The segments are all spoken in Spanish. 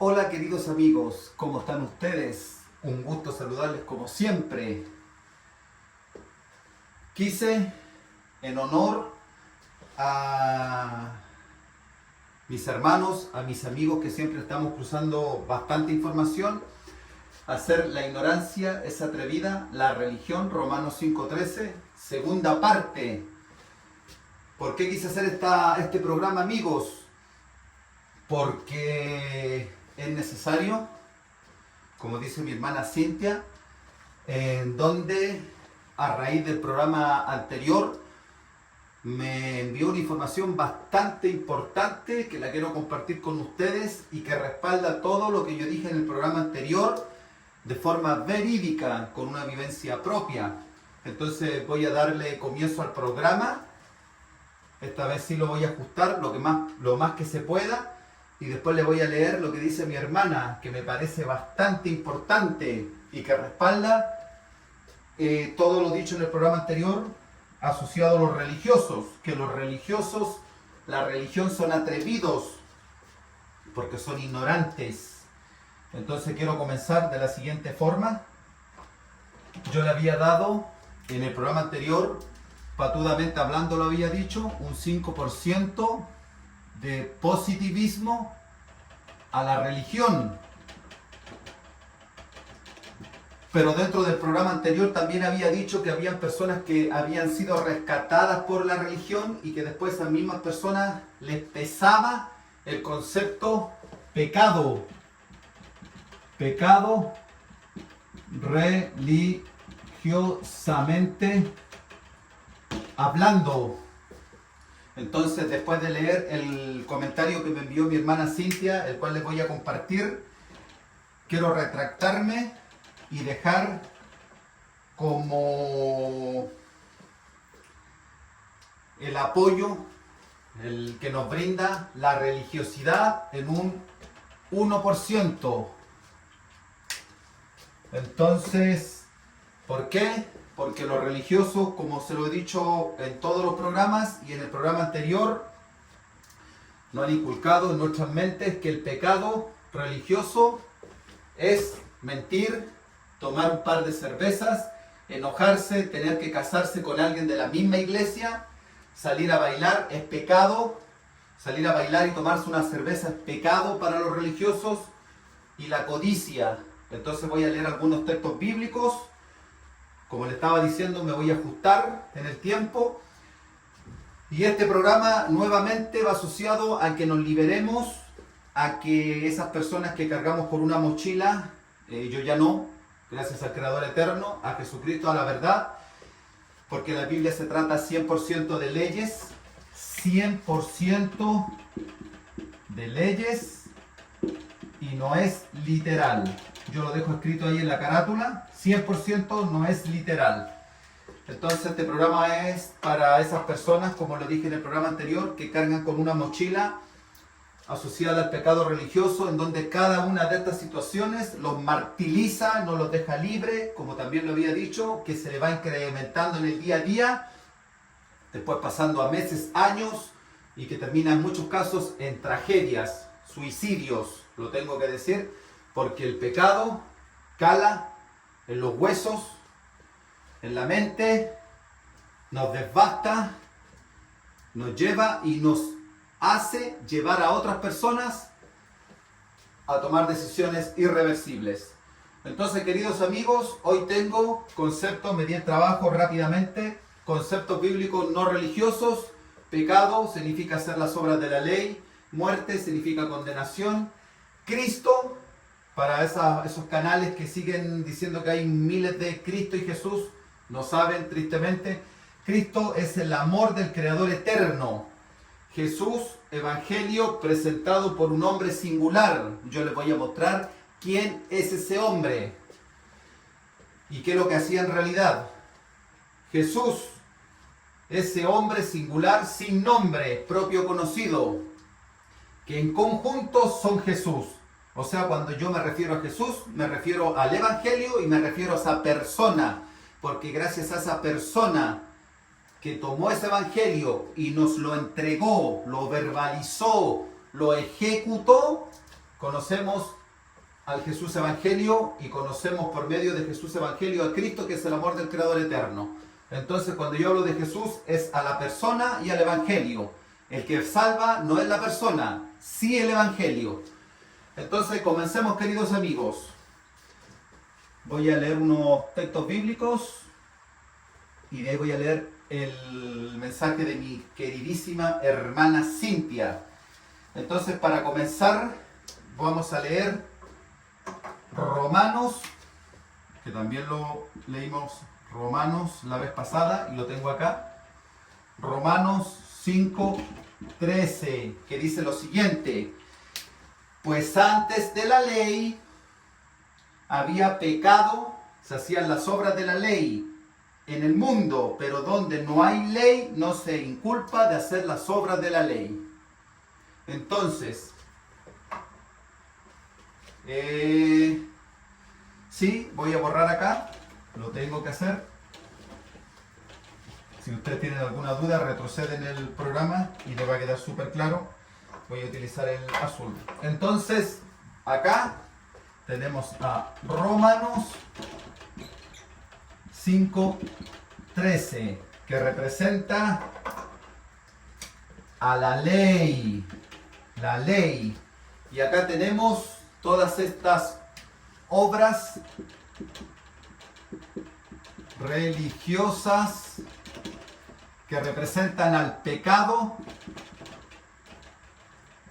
Hola queridos amigos, ¿cómo están ustedes? Un gusto saludarles como siempre. Quise, en honor a mis hermanos, a mis amigos que siempre estamos cruzando bastante información, hacer La ignorancia es atrevida, la religión, Romanos 5:13, segunda parte. ¿Por qué quise hacer este programa, amigos? Porque es necesario, como dice mi hermana Cintia, en donde a raíz del programa anterior me envió una información bastante importante que la quiero compartir con ustedes y que respalda todo lo que yo dije en el programa anterior de forma verídica, con una vivencia propia. Entonces voy a darle comienzo al programa. Esta vez sí lo voy a ajustar lo más que se pueda. Y después le voy a leer lo que dice mi hermana, que me parece bastante importante y que respalda todo lo dicho en el programa anterior asociado a los religiosos. Que los religiosos, la religión son atrevidos porque son ignorantes. Entonces quiero comenzar de la siguiente forma. Yo le había dado en el programa anterior, patudamente hablando lo había dicho, un 5% de positivismo a la religión. Pero dentro del programa anterior también había dicho que habían personas que habían sido rescatadas por la religión y que después a esas mismas personas les pesaba el concepto pecado. Pecado religiosamente hablando. Entonces, después de leer el comentario que me envió mi hermana Cintia, el cual les voy a compartir, quiero retractarme y dejar como el apoyo el que nos brinda la religiosidad en un 1%. Entonces, ¿por qué? Porque los religiosos, como se lo he dicho en todos los programas y en el programa anterior, nos han inculcado en nuestras mentes que el pecado religioso es mentir, tomar un par de cervezas, enojarse, tener que casarse con alguien de la misma iglesia, salir a bailar es pecado, salir a bailar y tomarse una cerveza es pecado para los religiosos, y la codicia. Entonces voy a leer algunos textos bíblicos. Como le estaba diciendo, me voy a ajustar en el tiempo. Y este programa nuevamente va asociado a que nos liberemos, a que esas personas que cargamos por una mochila, yo ya no, gracias al Creador Eterno, a Jesucristo, a la verdad, porque la Biblia se trata 100% de leyes, 100% de leyes, y no es literal. Yo lo dejo escrito ahí en la carátula, 100% no es literal. Entonces este programa es para esas personas, como lo dije en el programa anterior, que cargan con una mochila asociada al pecado religioso, en donde cada una de estas situaciones los martiriza, no los deja libre, como también lo había dicho, que se le va incrementando en el día a día, después pasando a meses, años, y que termina en muchos casos en tragedias, suicidios, lo tengo que decir, porque el pecado cala en los huesos, en la mente, nos devasta, nos lleva y nos hace llevar a otras personas a tomar decisiones irreversibles. Entonces, queridos amigos, hoy tengo conceptos, me di el trabajo rápidamente, conceptos bíblicos no religiosos. Pecado significa hacer las obras de la ley, muerte significa condenación, Cristo, para esos canales que siguen diciendo que hay miles de Cristo y Jesús, no saben tristemente, Cristo es el amor del Creador eterno. Jesús, evangelio presentado por un hombre singular. Yo les voy a mostrar quién es ese hombre y qué es lo que hacía en realidad. Jesús, ese hombre singular sin nombre propio conocido, que en conjunto son Jesús. O sea, cuando yo me refiero a Jesús, me refiero al evangelio y me refiero a esa persona, porque gracias a esa persona que tomó ese evangelio y nos lo entregó, lo verbalizó, lo ejecutó, conocemos al Jesús Evangelio y conocemos por medio de Jesús Evangelio a Cristo, que es el amor del Creador eterno. Entonces, cuando yo hablo de Jesús, es a la persona y al Evangelio. El que salva no es la persona, sí el Evangelio. Entonces, comencemos, queridos amigos. Voy a leer unos textos bíblicos y de ahí voy a leer el mensaje de mi queridísima hermana Cintia. Entonces, para comenzar, vamos a leer Romanos, que también lo leímos Romanos la vez pasada y lo tengo acá. Romanos 5:13, que dice lo siguiente: pues antes de la ley había pecado, se hacían las obras de la ley en el mundo, pero donde no hay ley no se inculpa de hacer las obras de la ley. Entonces, sí, voy a borrar acá, lo tengo que hacer. Si ustedes tienen alguna duda, retroceden el programa y les va a quedar súper claro. Voy a utilizar el azul. Entonces, acá tenemos a Romanos 5:13, que representa a la ley. La ley. Y acá tenemos todas estas obras religiosas que representan al pecado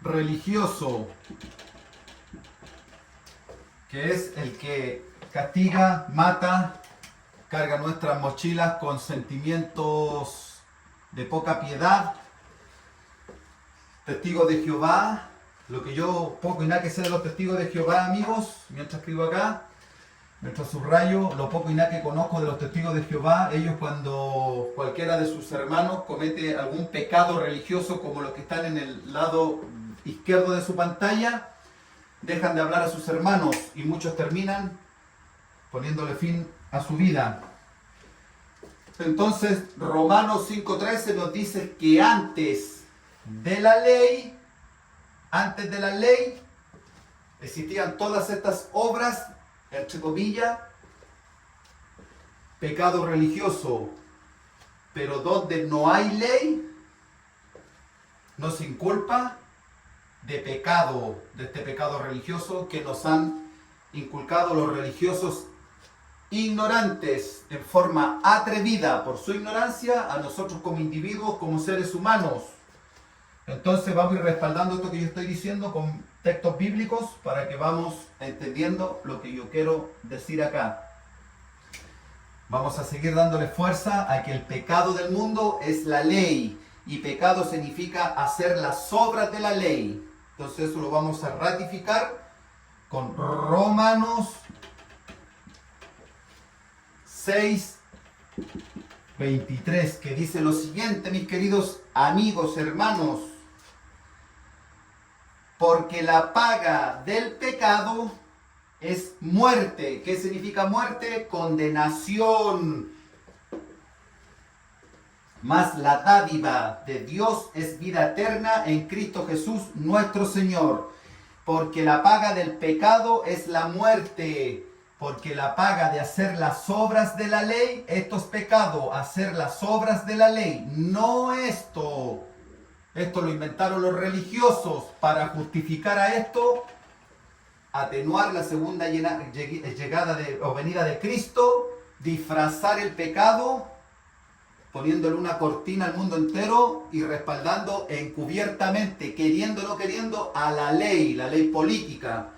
religioso, que es el que castiga, mata, carga nuestras mochilas con sentimientos de poca piedad. Testigos de Jehová, lo que yo poco y nada que sé de los testigos de Jehová, amigos, mientras escribo acá, mientras subrayo, lo poco y nada que conozco de los testigos de Jehová, ellos cuando cualquiera de sus hermanos comete algún pecado religioso, como los que están en el lado izquierdo de su pantalla, dejan de hablar a sus hermanos y muchos terminan poniéndole fin a su vida. Entonces, Romanos 5:13 nos dice que antes de la ley, existían todas estas obras, entre comillas, pecado religioso, pero donde no hay ley, no se inculpa de pecado, de este pecado religioso que nos han inculcado los religiosos ignorantes, en forma atrevida por su ignorancia, a nosotros como individuos, como seres humanos. Entonces vamos a ir respaldando esto que yo estoy diciendo con textos bíblicos para que vamos entendiendo lo que yo quiero decir acá. Vamos a seguir dándole fuerza a que el pecado del mundo es la ley, y pecado significa hacer las obras de la ley. Entonces eso lo vamos a ratificar con Romanos 6:23, que dice lo siguiente, mis queridos amigos, hermanos: porque la paga del pecado es muerte. ¿Qué significa muerte? Condenación. Mas la dádiva de Dios es vida eterna en Cristo Jesús nuestro Señor. Porque la paga del pecado es la muerte. Porque la paga de hacer las obras de la ley, esto es pecado, hacer las obras de la ley, no esto. Esto lo inventaron los religiosos para justificar a esto, atenuar la segunda llegada o venida de Cristo, disfrazar el pecado, poniéndole una cortina al mundo entero y respaldando encubiertamente, queriendo o no queriendo, a la ley política.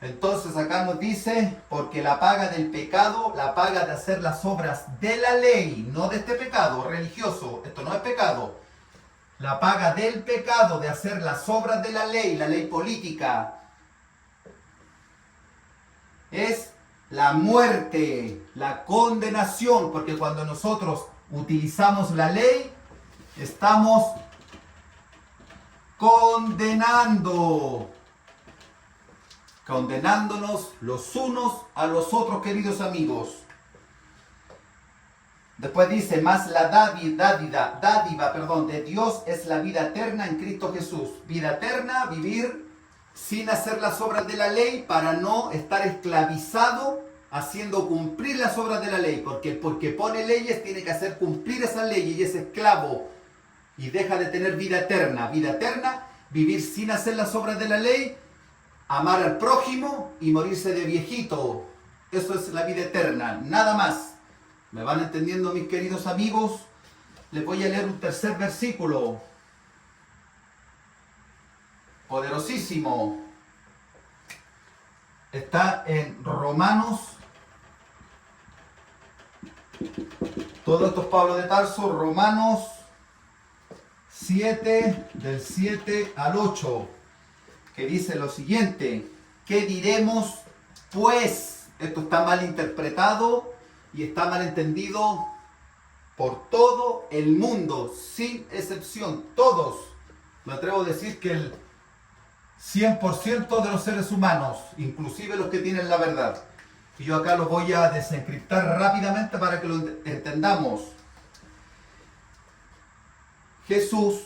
Entonces acá nos dice, porque la paga del pecado, la paga de hacer las obras de la ley, no de este pecado religioso, esto no es pecado. La paga del pecado de hacer las obras de la ley política, es la muerte, la condenación, porque cuando nosotros utilizamos la ley, estamos condenándonos los unos a los otros, queridos amigos. Después dice, más la dádiva de Dios es la vida eterna en Cristo Jesús. Vida eterna, vivir sin hacer las obras de la ley para no estar esclavizado haciendo cumplir las obras de la ley, porque pone leyes tiene que hacer cumplir esas leyes y es esclavo y deja de tener vida eterna. Vida eterna, vivir sin hacer las obras de la ley, amar al prójimo y morirse de viejito. Eso es la vida eterna, nada más. ¿Me van entendiendo, mis queridos amigos? Les voy a leer un tercer versículo. Poderosísimo. Está en Romanos. Todo esto es Pablo de Tarso. Romanos 7, del 7 al 8, que dice lo siguiente: ¿qué diremos pues? Esto está mal interpretado y está mal entendido por todo el mundo, sin excepción, todos. Me atrevo a decir que el 100% de los seres humanos, inclusive los que tienen la verdad. Y yo acá lo voy a desencriptar rápidamente para que lo entendamos. Jesús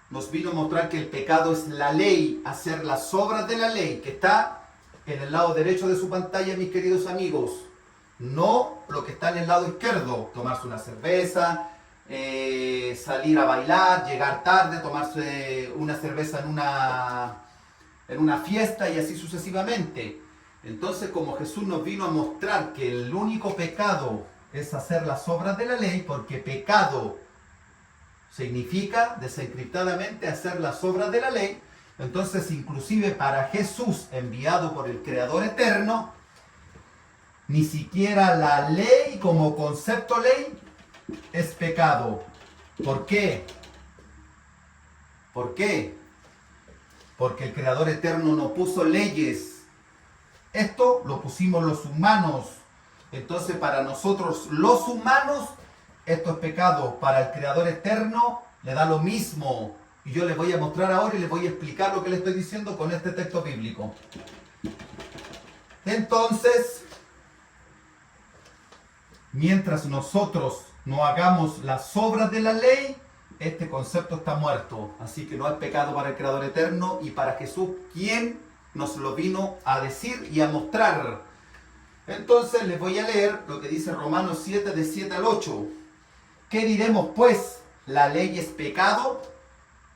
nos vino a mostrar que el pecado es la ley, hacer las obras de la ley, que está en el lado derecho de su pantalla, mis queridos amigos. No lo que está en el lado izquierdo, tomarse una cerveza, salir a bailar, llegar tarde, tomarse una cerveza en una fiesta y así sucesivamente. Entonces, como Jesús nos vino a mostrar que el único pecado es hacer las obras de la ley, porque pecado significa desencriptadamente hacer las obras de la ley, entonces inclusive para Jesús, enviado por el Creador eterno, ni siquiera la ley como concepto ley es pecado. ¿Por qué? ¿Por qué? Porque el Creador eterno no puso leyes. Esto lo pusimos los humanos. Entonces para nosotros los humanos esto es pecado. Para el Creador eterno le da lo mismo. Y yo les voy a mostrar ahora y les voy a explicar lo que les estoy diciendo con este texto bíblico. Entonces, mientras nosotros no hagamos las obras de la ley, este concepto está muerto. Así que no es pecado para el Creador eterno y para Jesús, quien nos lo vino a decir y a mostrar. Entonces les voy a leer lo que dice Romanos 7, de 7 al 8. ¿Qué diremos pues? ¿La ley es pecado?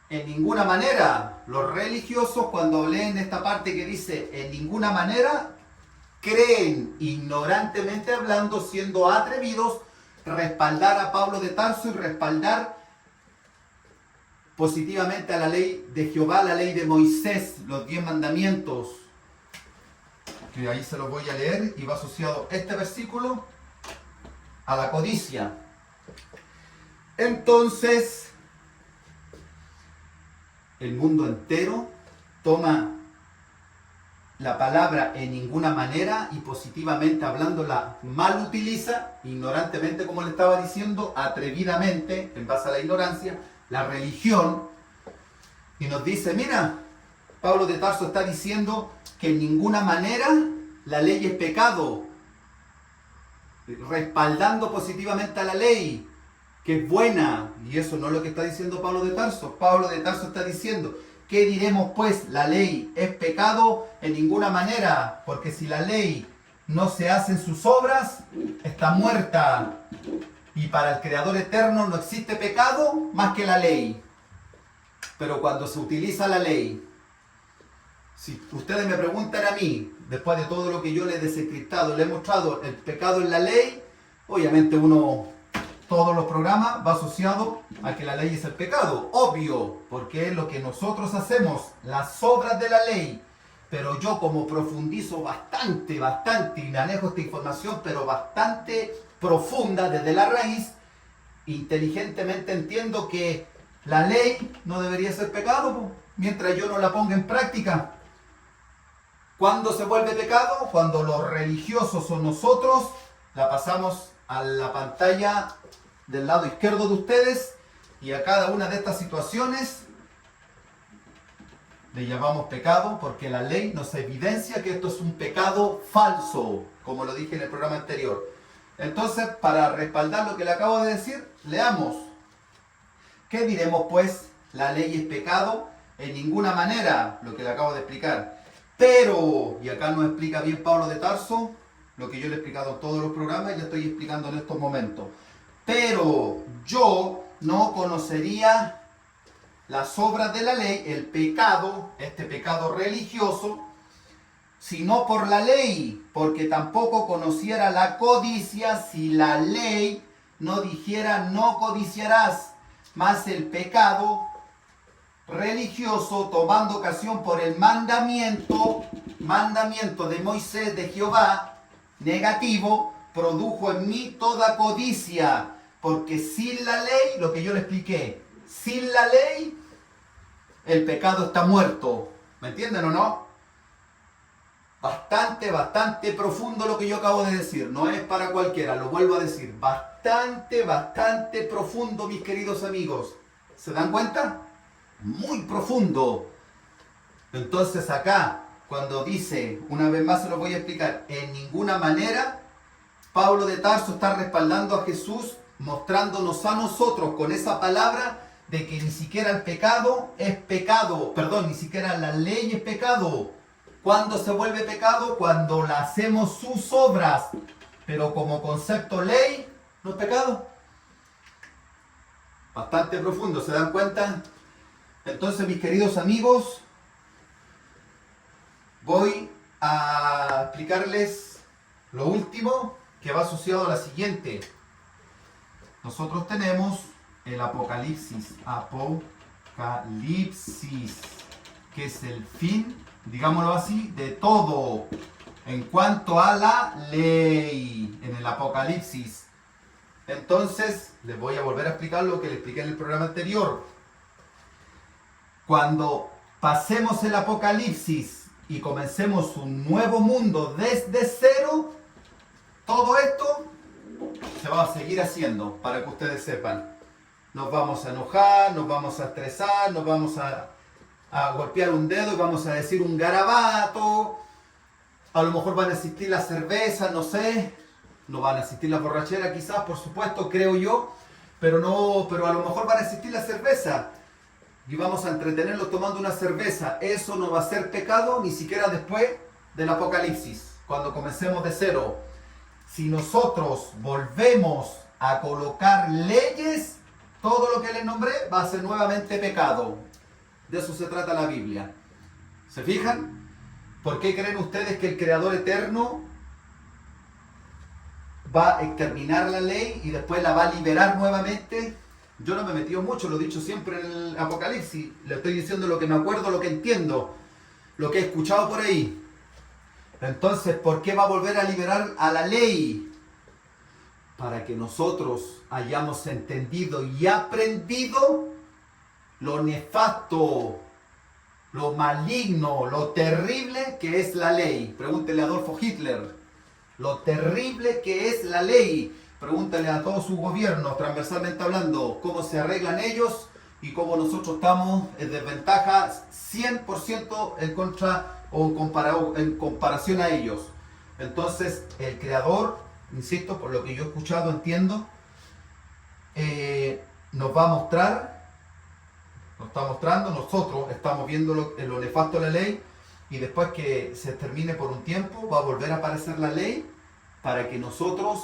En ninguna manera. Los religiosos, cuando leen esta parte que dice en ninguna manera, creen, ignorantemente hablando, siendo atrevidos, respaldar a Pablo de Tarso y respaldar positivamente a la ley de Jehová, la ley de Moisés, los 10 mandamientos. Que ahí se los voy a leer y va asociado este versículo a la codicia. Entonces, el mundo entero toma la palabra en ninguna manera y positivamente hablando la mal utiliza, ignorantemente como le estaba diciendo, atrevidamente, en base a la ignorancia, la religión, y nos dice, mira, Pablo de Tarso está diciendo que en ninguna manera la ley es pecado, respaldando positivamente a la ley, que es buena, y eso no es lo que está diciendo Pablo de Tarso. Pablo de Tarso está diciendo, ¿qué diremos pues? ¿La ley es pecado? En ninguna manera, porque si la ley no se hace en sus obras, está muerta. Y para el Creador eterno no existe pecado más que la ley. Pero cuando se utiliza la ley, si ustedes me preguntan a mí, después de todo lo que yo les he desencriptado, les he mostrado el pecado en la ley, obviamente todos los programas va asociado a que la ley es el pecado, obvio, porque es lo que nosotros hacemos, las obras de la ley. Pero yo como profundizo bastante, y manejo esta información, pero bastante profunda desde la raíz, inteligentemente entiendo que la ley no debería ser pecado, mientras yo no la ponga en práctica. ¿Cuándo se vuelve pecado? Cuando los religiosos o nosotros la pasamos a la pantalla del lado izquierdo de ustedes y a cada una de estas situaciones le llamamos pecado, porque la ley nos evidencia que esto es un pecado falso, como lo dije en el programa anterior. Entonces, para respaldar lo que le acabo de decir, leamos. ¿Qué diremos pues? ¿La ley es pecado? en ninguna manera, lo que le acabo de explicar. Pero, y acá nos explica bien Pablo de Tarso, lo que yo le he explicado en todos los programas y le estoy explicando en estos momentos. Pero yo no conocería las obras de la ley, el pecado, este pecado religioso, sino por la ley, porque tampoco conociera la codicia si la ley no dijera no codiciarás, mas el pecado religioso, tomando ocasión por el mandamiento de Moisés, de Jehová, negativo, produjo en mí toda codicia, porque sin la ley, lo que yo le expliqué, sin la ley, el pecado está muerto. ¿Me entienden o no? Bastante profundo lo que yo acabo de decir. No es para cualquiera, lo vuelvo a decir. Bastante profundo, mis queridos amigos. ¿Se dan cuenta? Muy profundo. Entonces acá, cuando dice, una vez más se lo voy a explicar, en ninguna manera, Pablo de Tarso está respaldando a Jesús, mostrándonos a nosotros con esa palabra de que ni siquiera el pecado es pecado, perdón, ni siquiera la ley es pecado. ¿Cuándo se vuelve pecado? Cuando la hacemos sus obras. Pero como concepto ley, no es pecado. Bastante profundo, ¿se dan cuenta? Entonces, mis queridos amigos, voy a explicarles lo último que va asociado a la siguiente. Nosotros tenemos el Apocalipsis, que es el fin, digámoslo así, de todo en cuanto a la ley en el Apocalipsis. Entonces, les voy a volver a explicar lo que les expliqué en el programa anterior. Cuando pasemos el Apocalipsis y comencemos un nuevo mundo desde cero, todo esto se va a seguir haciendo, para que ustedes sepan. Nos vamos a enojar, nos vamos a estresar, nos vamos a golpear un dedo y vamos a decir un garabato. A lo mejor van a existir las cervezas, no sé. No van a existir las borracheras quizás, por supuesto, creo yo. Pero a lo mejor van a existir las cervezas. Y vamos a entretenerlos tomando una cerveza. Eso no va a ser pecado ni siquiera después del Apocalipsis, cuando comencemos de cero. Si nosotros volvemos a colocar leyes, todo lo que les nombré va a ser nuevamente pecado. De eso se trata la Biblia. ¿Se fijan? ¿Por qué creen ustedes que el Creador eterno va a exterminar la ley y después la va a liberar nuevamente? Yo no me he metido mucho, lo he dicho siempre en el Apocalipsis. Le estoy diciendo lo que me acuerdo, lo que entiendo, lo que he escuchado por ahí. Entonces, ¿por qué va a volver a liberar a la ley? Para que nosotros hayamos entendido y aprendido lo nefasto, lo maligno, lo terrible que es la ley. Pregúntele a Adolfo Hitler. Lo terrible que es la ley. Pregúntale a todos sus gobiernos, transversalmente hablando, cómo se arreglan ellos y cómo nosotros estamos en desventaja 100% en contra o en comparación a ellos. Entonces, el Creador, insisto, por lo que yo he escuchado, entiendo, nos va a mostrar, nos está mostrando, nosotros estamos viendo lo nefasto de la ley, y después que se termine por un tiempo, va a volver a aparecer la ley para que nosotros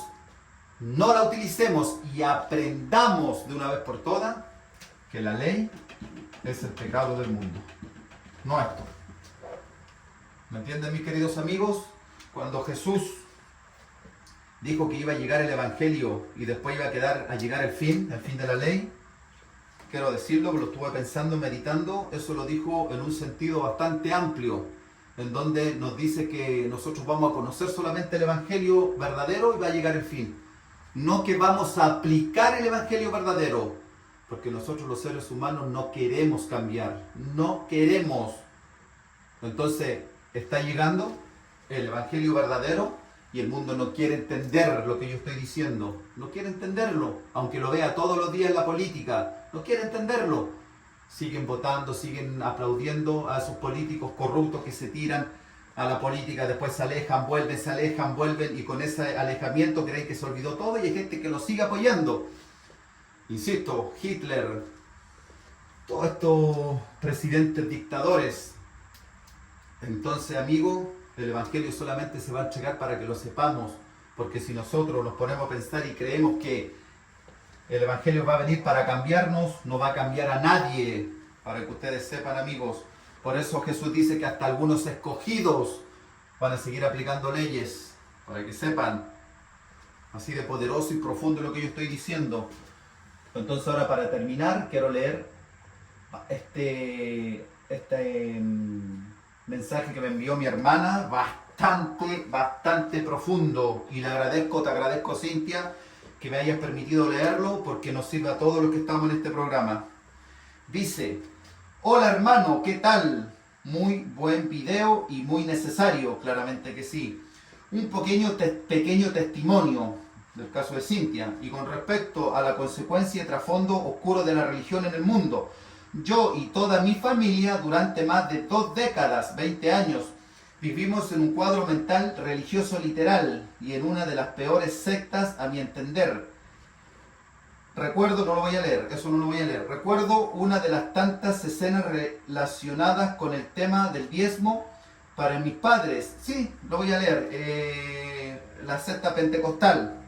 no la utilicemos y aprendamos de una vez por todas que la ley es el pecado del mundo, no esto. ¿Me entienden, mis queridos amigos? Cuando Jesús dijo que iba a llegar el Evangelio y después iba a llegar el fin de la ley, quiero decirlo, lo estuve pensando, meditando, eso lo dijo en un sentido bastante amplio, en donde nos dice que nosotros vamos a conocer solamente el Evangelio verdadero y va a llegar el fin. No que vamos a aplicar el Evangelio verdadero, porque nosotros los seres humanos no queremos cambiar, no queremos. Entonces, está llegando el Evangelio verdadero y el mundo no quiere entender lo que yo estoy diciendo. No quiere entenderlo, aunque lo vea todos los días en la política. No quiere entenderlo. Siguen votando, siguen aplaudiendo a esos políticos corruptos que se tiran a la política, después se alejan, vuelven, y con ese alejamiento creen que se olvidó todo y hay gente que lo sigue apoyando. Insisto, Hitler, todos estos presidentes dictadores. Entonces, amigos, el Evangelio solamente se va a entregar para que lo sepamos, porque si nosotros nos ponemos a pensar y creemos que el Evangelio va a venir para cambiarnos, no va a cambiar a nadie, para que ustedes sepan, amigos. Por eso Jesús dice que hasta algunos escogidos van a seguir aplicando leyes, para que sepan, así de poderoso y profundo lo que yo estoy diciendo. Entonces ahora, para terminar, quiero leer este mensaje que me envió mi hermana, bastante profundo, y te agradezco, Cintia, que me hayas permitido leerlo, porque nos sirve a todos los que estamos en este programa. Dice: hola hermano, ¿qué tal? Muy buen video y muy necesario, claramente que sí. Un pequeño testimonio del caso de Cintia, y con respecto a la consecuencia y trasfondo oscuro de la religión en el mundo. Yo y toda mi familia, durante más de 2 décadas, 20 años, vivimos en un cuadro mental religioso literal y en una de las peores sectas, a mi entender. Recuerdo una de las tantas escenas relacionadas con el tema del diezmo para mis padres. Sí, lo voy a leer. La secta pentecostal.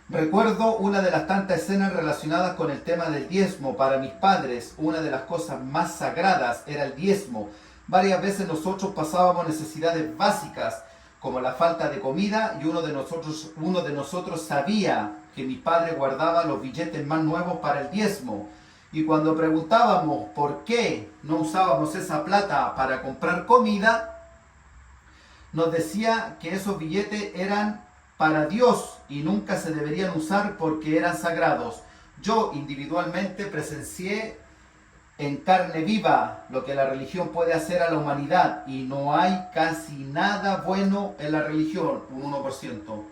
Recuerdo una de las tantas escenas relacionadas con el tema del diezmo. Para mis padres, una de las cosas más sagradas era el diezmo. Varias veces nosotros pasábamos necesidades básicas, como la falta de comida, y uno de nosotros sabía que mi padre guardaba los billetes más nuevos para el diezmo. Y cuando preguntábamos por qué no usábamos esa plata para comprar comida, nos decía que esos billetes eran para Dios y nunca se deberían usar porque eran sagrados. Yo individualmente presencié en carne viva lo que la religión puede hacer a la humanidad, y no hay casi nada bueno en la religión, un 1%.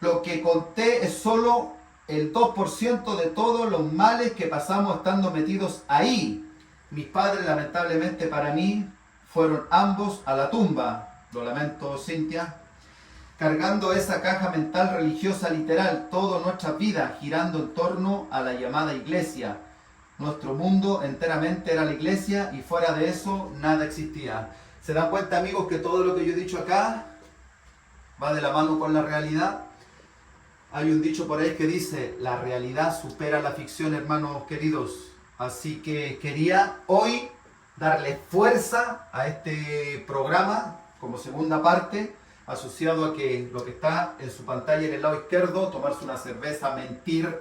Lo que conté es solo el 2% de todos los males que pasamos estando metidos ahí. Mis padres, lamentablemente para mí, fueron ambos a la tumba. Lo lamento, Cintia. Cargando esa caja mental religiosa literal toda nuestra vida, girando en torno a la llamada iglesia. Nuestro mundo enteramente era la iglesia, y fuera de eso nada existía. ¿Se dan cuenta, amigos, que todo lo que yo he dicho acá va de la mano con la realidad? Hay un dicho por ahí que dice: la realidad supera la ficción, hermanos queridos. Así que quería hoy darle fuerza a este programa como segunda parte, asociado a que lo que está en su pantalla en el lado izquierdo, tomarse una cerveza, mentir,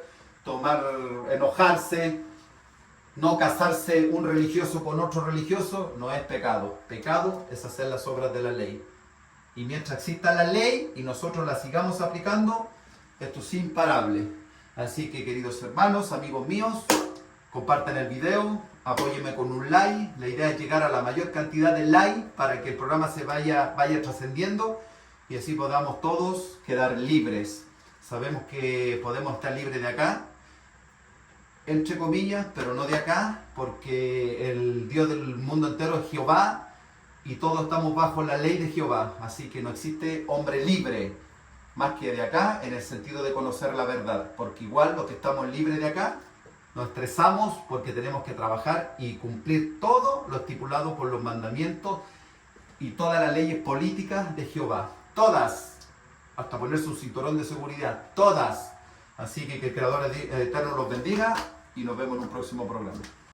enojarse, no casarse un religioso con otro religioso, no es pecado. Pecado es hacer las obras de la ley. Y mientras exista la ley y nosotros la sigamos aplicando, esto es imparable. Así que, queridos hermanos, amigos míos, compartan el video, apóyenme con un like. La idea es llegar a la mayor cantidad de likes para que el programa se vaya trascendiendo, y así podamos todos quedar libres. Sabemos que podemos estar libres de acá, entre comillas, pero no de acá, porque el Dios del mundo entero es Jehová, y todos estamos bajo la ley de Jehová. Así que no existe hombre libre más que de acá, en el sentido de conocer la verdad, porque igual los que estamos libres de acá nos estresamos porque tenemos que trabajar y cumplir todo lo estipulado por los mandamientos y todas las leyes políticas de Jehová. Todas, hasta ponerse un cinturón de seguridad, todas. Así que el Creador eterno los bendiga, y nos vemos en un próximo programa.